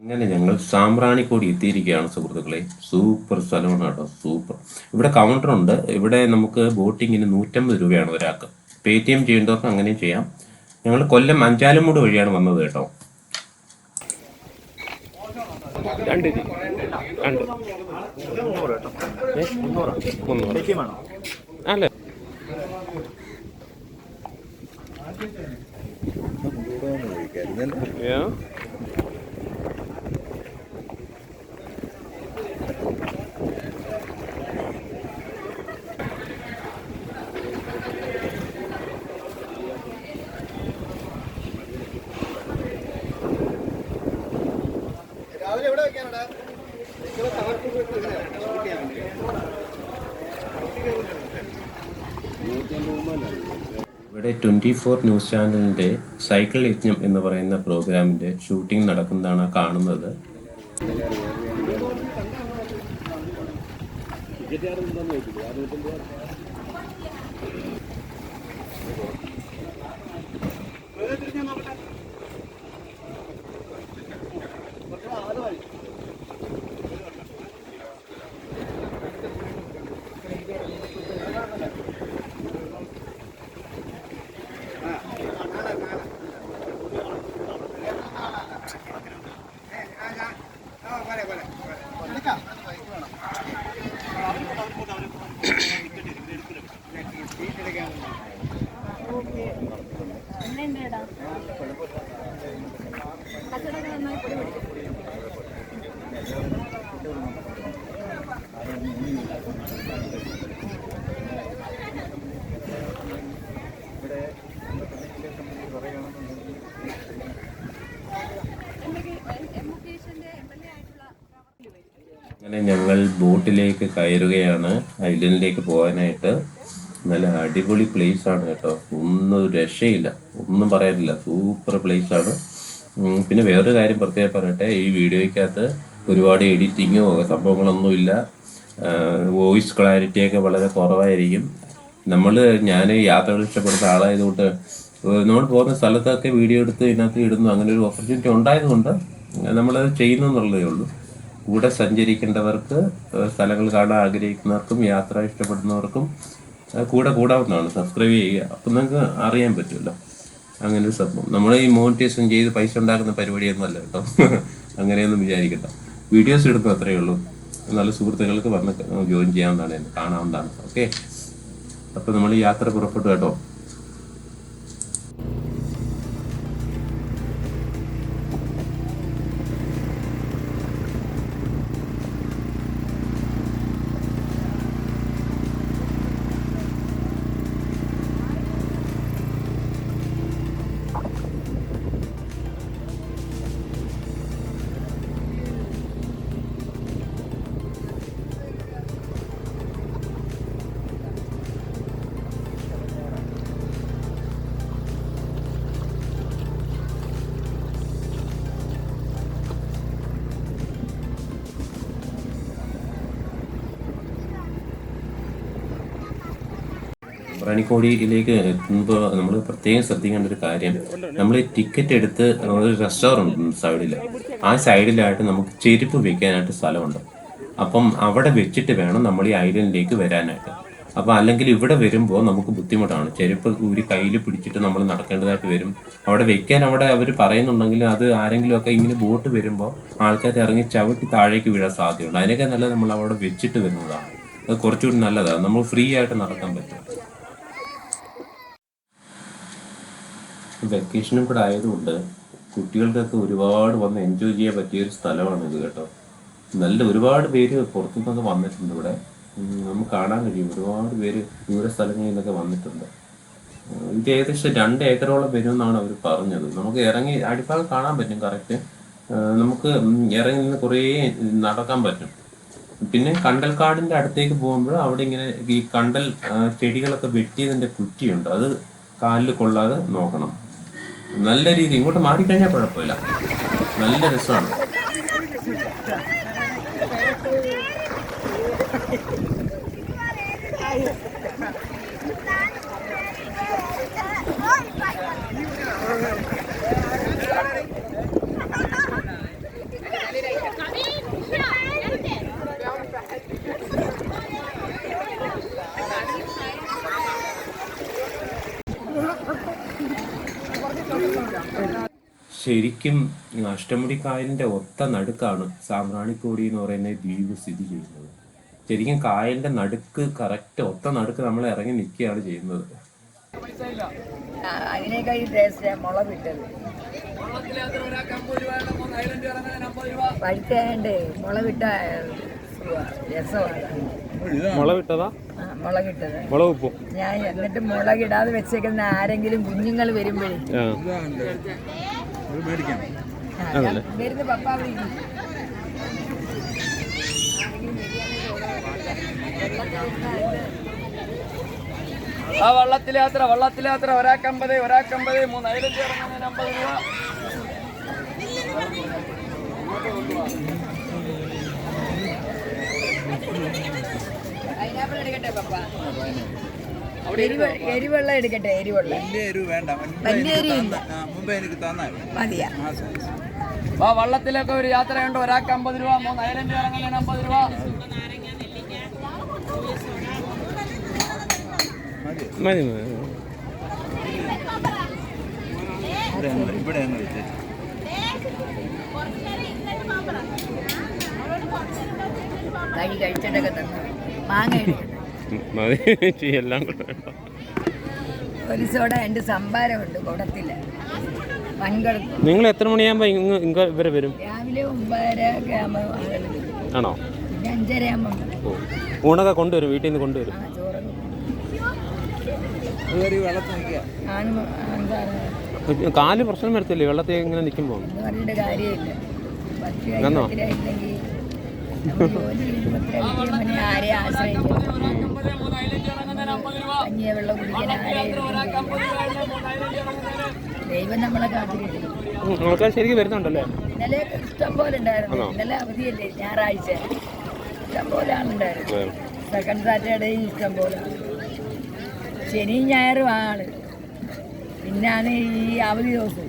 അങ്ങനെ ഞങ്ങൾ സാമ്പ്രാണിക്കോടി എത്തിയിരിക്കുകയാണ് സുഹൃത്തുക്കളെ. സൂപ്പർ സ്ഥലമാണ് കേട്ടോ, സൂപ്പർ. ഇവിടെ കൗണ്ടറുണ്ട്. ഇവിടെ നമുക്ക് ബോട്ടിങ്ങിന് 150 രൂപയാണ് ഒരാൾക്ക്. പേടിഎം ചെയ്യേണ്ടവർക്ക് അങ്ങനെയും ചെയ്യാം. ഞങ്ങൾ കൊല്ലം അഞ്ചാലുമൂട് വഴിയാണ് വന്നത് കേട്ടോ. അല്ല ഇവിടെ 24 ന്യൂസ് ചാനലിൻ്റെ സൈക്കിൾ യജ്ഞം എന്ന് പറയുന്ന പ്രോഗ്രാമിൻ്റെ ഷൂട്ടിംഗ് നടക്കുന്നതാണ് കാണുന്നത്. അങ്ങനെ ഞങ്ങൾ ബോട്ടിലേക്ക് കയറുകയാണ് ഐലൻഡിലേക്ക് പോകാനായിട്ട്. നല്ല അടിപൊളി പ്ലേസ് ആണ് കേട്ടോ, ഒന്നും രക്ഷയില്ല, ഒന്നും പറയാനില്ല, സൂപ്പർ പ്ലേസ് ആണ്. പിന്നെ വേറൊരു കാര്യം പ്രത്യേകം പറയട്ടെ, ഈ വീഡിയോയ്ക്കകത്ത് ഒരുപാട് എഡിറ്റിങ്ങോ സംഭവങ്ങളൊന്നും ഇല്ല. വോയിസ് ക്ലാരിറ്റിയൊക്കെ വളരെ കുറവായിരിക്കും. ഞാൻ യാത്രകൾ ഇഷ്ടപ്പെടുന്ന ആളായതുകൊണ്ട് നമ്മൾ പോകുന്ന സ്ഥലത്തൊക്കെ വീഡിയോ എടുത്ത് ഇതിനകത്ത് ഇടുന്നു. അങ്ങനെ ഒരു ഓപ്പർച്യൂണിറ്റി ഉണ്ടായതുകൊണ്ട് നമ്മളത് ചെയ്യുന്നു എന്നുള്ളതേ ഉള്ളൂ. കൂടെ സഞ്ചരിക്കേണ്ടവർക്ക്, സ്ഥലങ്ങൾ കാണാൻ ആഗ്രഹിക്കുന്നവർക്കും, യാത്ര ഇഷ്ടപ്പെടുന്നവർക്കും കൂടെ കൂടാവുന്നതാണ്. സബ്സ്ക്രൈബ് ചെയ്യുക, അപ്പം നിങ്ങൾക്ക് അറിയാൻ പറ്റുമല്ലോ. അങ്ങനെ ഒരു സംഭവം. നമ്മൾ ഈ മോണിറ്റൈസേഷൻ ചെയ്ത് പൈസ ഉണ്ടാക്കുന്ന പരിപാടിയൊന്നും അല്ല കേട്ടോ. അങ്ങനെയൊന്നും വിചാരിക്കണ്ട. വീഡിയോസ് എടുക്കും, അത്രയേ ഉള്ളൂ. നല്ല സുഹൃത്തുക്കൾക്ക് വന്ന് ജോയിൻ ചെയ്യാവുന്നതാണ്, കാണാവുന്നതാണ്. ഓക്കെ, അപ്പോൾ നമ്മൾ യാത്ര പുറപ്പെട്ടു കേട്ടോ. സാമ്പ്രാണിക്കോടിയിലേക്ക് എത്തുമ്പോൾ നമ്മൾ പ്രത്യേകം ശ്രദ്ധിക്കേണ്ട ഒരു കാര്യം, നമ്മൾ ടിക്കറ്റ് എടുത്ത് ഒരു റെസ്റ്റോറൻറ്റ് ഉണ്ട് സൈഡിൽ. ആ സൈഡിലായിട്ട് നമുക്ക് ചെരുപ്പ് വെക്കാനായിട്ട് സ്ഥലമുണ്ട്. അപ്പം അവിടെ വെച്ചിട്ട് വേണം നമ്മൾ ഈ ഐലൻഡിലേക്ക് വരാനായിട്ട്. അപ്പോൾ അല്ലെങ്കിൽ ഇവിടെ വരുമ്പോൾ നമുക്ക് ബുദ്ധിമുട്ടാണ്. ചെരുപ്പ് ഊരി കയ്യിൽ പിടിച്ചിട്ട് നമ്മൾ നടക്കേണ്ടതായിട്ട് വരും. അവിടെ വെക്കാൻ അവർ പറയുന്നുണ്ടെങ്കിൽ അത് ആരെങ്കിലുമൊക്കെ ഇങ്ങനെ ബോട്ട് വരുമ്പോൾ ആൾക്കാർ ഇറങ്ങി ചവിട്ടി താഴേക്ക് വീഴാൻ സാധ്യതയുണ്ട്. അതിനൊക്കെ നല്ലത് നമ്മൾ അവിടെ വെച്ചിട്ട് വരുന്നതാണ്. അത് കുറച്ചുകൂടി നല്ലതാണ്, നമ്മൾ ഫ്രീ ആയിട്ട് നടക്കാൻ പറ്റും. വെക്കേഷനും കൂടെ ആയതുകൊണ്ട് കുട്ടികൾക്കൊക്കെ ഒരുപാട് വന്ന് എൻജോയ് ചെയ്യാൻ പറ്റിയൊരു സ്ഥലമാണ് ഇത് കേട്ടോ. ഒരുപാട് പേര് പുറത്തുനിന്നൊക്കെ വന്നിട്ടുണ്ട് ഇവിടെ. നമുക്ക് കാണാൻ കഴിയും, ഒരുപാട് പേര് ദൂര സ്ഥലങ്ങളിൽ നിന്നൊക്കെ വന്നിട്ടുണ്ട്. ഇത് ഏകദേശം 2 ഏക്കറോളം വരുമെന്നാണ് അവർ പറഞ്ഞത്. നമുക്ക് ഇറങ്ങി അടിഭാഗം കാണാൻ പറ്റും കറക്റ്റ്. നമുക്ക് ഇറങ്ങി നിന്ന് കുറേ നടക്കാൻ പറ്റും. പിന്നെ കണ്ടൽക്കാടിൻ്റെ അടുത്തേക്ക് പോകുമ്പോൾ അവിടെ ഇങ്ങനെ ഈ കണ്ടൽ ചെടികളൊക്കെ വെട്ടിയതിൻ്റെ കുറ്റിയുണ്ട്, അത് കാലിൽ കൊള്ളാതെ നോക്കണം. നല്ല രീതി ഇങ്ങോട്ട് മാറിക്കഴിഞ്ഞാൽ കുഴപ്പമില്ല, നല്ല രസമാണ്. ശരിക്കും അഷ്ടമുടി കായലിന്റെ ഒത്ത നടുക്കാണ് സാമ്പ്രാണിക്കോടി എന്ന് പറയുന്ന ദ്വീപ് സ്ഥിതി ചെയ്യുന്നത്. ശരിക്കും കായലിന്റെ നടുക്ക് കറക്റ്റ് ഒത്ത നടുക്ക് നമ്മൾ ഇറങ്ങി നിൽക്കുകയാണ് ചെയ്യുന്നത്. അതിനേക്കാൾ ടേസ്റ്റ് മുളകിട്ടത് പഴുത്തണ്ട് മുളകിട്ട രസമാണ്. മുളകിട്ടതാ? മുളകിട്ടത് മുളക് ഉപ്പും. ഞാൻ എന്നിട്ട് മുളകിടാതെ വെച്ചേക്കുന്ന ആരെങ്കിലും കുഞ്ഞുങ്ങൾ വരുമ്പോഴേ വരുന്ന പപ്പ വിളിക്കും. വള്ളത്തിലാത്ര ഒരാൾക്ക് 50, 3 ഐലൻഡ് ഇറങ്ങുന്നതിന് 50 രൂപ. എരിവെള്ളം എടുക്കട്ടെ. എരിവെള്ളം വലിയ എരിവില്ല, മതിയാ. വള്ളത്തിലൊക്കെ ഒരു യാത്രയുണ്ട്. ഒരാൾക്ക് 50 രൂപ, 3 ഐലൻഡ് ഇറങ്ങുന്നതിന് 50 രൂപ. മതി കഴിച്ചിട്ടൊക്കെ തന്നു. മാങ്ങ എല്ലാം കൂടെ ഒരു സോഡ എൻ്റെ സംഭാരമുണ്ട് കുടത്തില് വൻകുടത്ത്. നിങ്ങൾ എത്ര മണിയാകുമ്പോ ഇവരെ വരും? രാവിലെ 9:30 ആകുമ്പോൾ ആണോ? പിന്നെ 5:30 ആകുമ്പോൾ ഊണൊക്കെ കൊണ്ടുവരും, വീട്ടിൽ നിന്ന് കൊണ്ടുവരും. കാല് പ്രശ്നം വരത്തില്ലേ വെള്ളത്തിൽ ഇങ്ങനെ നിൽക്കുമ്പോ? പറഞ്ഞിട്ട് കാര്യമില്ല. ആരെയും ആശ്രയിക്കും. കഞ്ഞിയ വെള്ളം കുടിക്കാൻ ദൈവം നമ്മളെ കാത്തിരിക്കും. ആൾക്കാർ ശരിക്കും വരുന്നുണ്ടല്ലേ? ഇന്നലെ ഇഷ്ടം പോലെ ഉണ്ടായിരുന്നു. ഇന്നലെ അവധിയല്ലേ, ഞായറാഴ്ച ഇഷ്ടം പോലെ ആളുണ്ടായിരുന്നു. സെക്കൻഡ് സാറ്റർഡേയും ഇഷ്ടം പോലെ, ശനിയും ഞായറും ആണ്. പിന്നാണ് ഈ അവധി ദിവസം.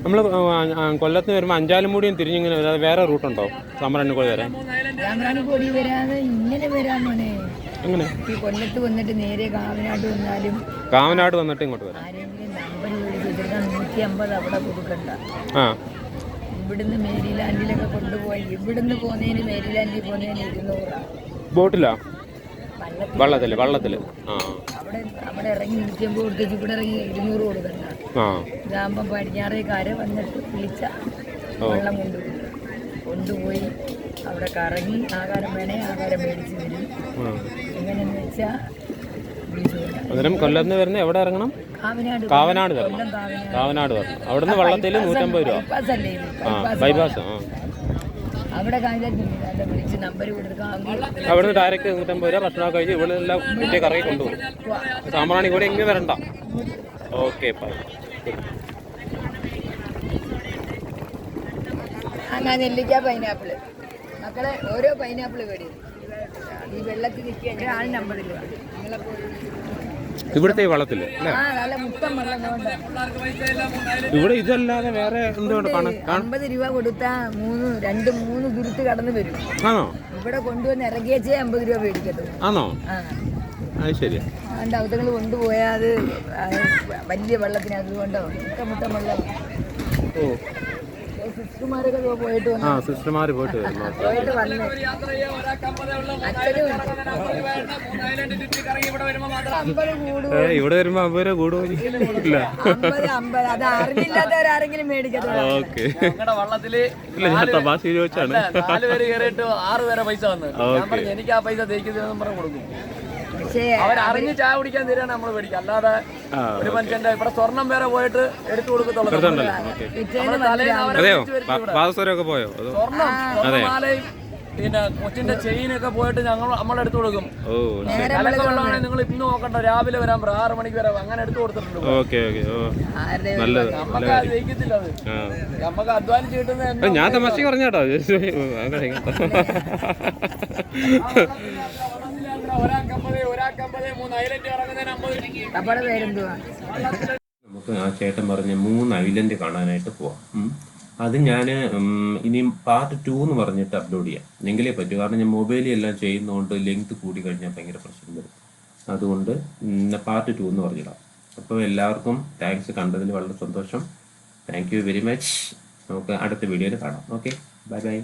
നമ്മള് കൊല്ലത്ത് വരുമ്പോ അഞ്ചാലുംമൂടിയും തിരിഞ്ഞിങ്ങനെ വരാതെ വേറെ റൂട്ടുണ്ടോ സാമ്പ്രാണിക്കോടി വരാൻ? സാമ്പ്രാണിക്കോടി വരാതെ ഇങ്ങനെ വരാൻ മോനെ. അങ്ങനെ ഈ കൊല്ലത്ത് വന്നിട്ട് നേരെ കാവനാട് വന്നാലും, കാവനാട് വന്നിട്ട് ഇങ്ങോട്ട് വരാം. ആരെങ്കിലും നമ്പർ വിളിച്ചിട്ട് 150 അവിടെ കൊടുക്കണ്ട. ഇവിടുന്ന് മേരിലാൻഡിലൊക്കെ കൊണ്ടുപോയി. ഇവിടുന്ന് പോകുന്നതിന് മേരിലാൻഡിൽ പോകുന്നതിന് 200. ബോട്ടിലാ? വള്ളത്തില്. അവിടെ ഇറങ്ങി 150 കൊടുത്തേച്ച് ഇവിടെ ഇറങ്ങി 200 കൊടുക്കണ്ട. ഇതാകുമ്പോ പടിഞ്ഞാറേക്കാര് വന്നിട്ട് വിളിച്ച വെള്ളം കൊണ്ടുപോയി അവിടെ കറങ്ങി ആഹാരം വേണേ ആഹാരം മേടിച്ച് വരും. എങ്ങനെയെന്ന് വെച്ചാ അന്നേരം കൊല്ലത്ത് വരുന്ന എവിടെ ഇറങ്ങണം? കാവനാട് വരണം. കാവനാട് വരണം. അവിടുന്ന് വള്ളത്തിൽ 150 രൂപ. ബൈപ്പാസ്. അവിടെ വിളിച്ച് നമ്പർ കൊടുക്കാം. അവിടുന്ന് ഡയറക്റ്റ് 150 രൂപ ഭക്ഷണം കഴിച്ച് ഇവിടെ എല്ലാം കുറ്റിയെ കറങ്ങി കൊണ്ടുപോകും. സാമ്പ്രാണി കൂടെ ഇങ്ങനെ വരണ്ട. ഓക്കെ. നെല്ലിക്ക പൈനാപ്പിള് മക്കളെ, ഓരോ പൈനാപ്പിള് മേടി. ഈ വെള്ളത്തിൽ നിൽക്കുക ആളിന് 50 രൂപ. ഇവിടുത്തെ വള്ളത്തില് നല്ല മുട്ടം വെള്ളം കൊണ്ട് ഇവിടെ ഇതല്ലാതെ വേറെ എന്തുകൊണ്ട് 50 രൂപ കൊടുത്താ 3 ദുരിത്ത് കടന്നു വരും. ആണോ? ഇവിടെ കൊണ്ടുവന്ന് ഇറക്കിയച്ചേ 50 രൂപ മേടിക്കട്ടെ. ആണോ? അത് ശരിയാ. അതിൻ്റെ അവതങ്ങൾ കൊണ്ടുപോയാൽ അത് വലിയ വെള്ളത്തിന് അതുകൊണ്ടോ മുട്ടം വെള്ളം. സിസ്റ്റർമാരൊക്കെ പോയിട്ട് വന്നു. സിസ്റ്റർമാര് പോയിട്ട് വന്നു. ഇവിടെ വരുമ്പോ 50 രൂപ കൂടുമില്ല. അത് അറിഞ്ഞില്ലാത്തവരാരെങ്കിലും മേടിക്കട്ടെ. ഓക്കെ. വള്ളത്തില് ഞാൻ തമാശ ചോദിച്ചാണ്. 4 പേര് കയറിയിട്ട് 6 പേരെ പൈസ വന്ന് എനിക്ക് ആ പൈസ തേക്കുന്നതെന്നും പറഞ്ഞ് കൊടുക്കും. അവരറിഞ്ഞ് ചായ കുടിക്കാൻ തരാണ് നമ്മൾ മേടിക്കുക. അല്ലാതെ ഒരു മനുഷ്യന്റെ ഇവിടെ സ്വർണം വേറെ പോയിട്ട് എടുത്തു കൊടുക്കത്തുള്ളൂ. സ്വർണം സ്വർണ്ണമാലയും പിന്നെ കൊച്ചിന്റെ ചെയിനൊക്കെ പോയിട്ട് നമ്മളെടുത്ത് കൊടുക്കും. കലക്ക വെള്ളമാണെങ്കിൽ നിങ്ങൾ ഇന്ന് നോക്കണ്ട, രാവിലെ വരാൻ 6 മണിക്ക് വരാം, അങ്ങനെ എടുത്തു കൊടുത്തിട്ടുണ്ട്. നമുക്ക് ജയിക്കത്തില്ല. അത് നമുക്ക് അധ്വാനിച്ച് കിട്ടുന്ന. ഞാൻ തമാശ പറഞ്ഞാട്ടോ. നമുക്ക് ആ ചേട്ടൻ പറഞ്ഞ 3 ഐലൻഡ് കാണാനായിട്ട് പോവാം. അത് ഞാൻ ഇനി പാർട്ട് 2 എന്ന് പറഞ്ഞിട്ട് അപ്ലോഡ് ചെയ്യാം. എങ്കിലേ പറ്റൂ. കാരണം ഞാൻ മൊബൈലിൽ എല്ലാം ചെയ്യുന്നതുകൊണ്ട് ലെങ്ത് കൂടി കഴിഞ്ഞാൽ ഭയങ്കര പ്രശ്നം വരും. അതുകൊണ്ട് പാർട്ട് 2 എന്ന് പറഞ്ഞിടാം. അപ്പോൾ എല്ലാവർക്കും താങ്ക്സ്, കണ്ടതിൽ വളരെ സന്തോഷം. Thank you very much. നമുക്ക് അടുത്ത വീഡിയോയിൽ കാണാം. Okay, bye bye.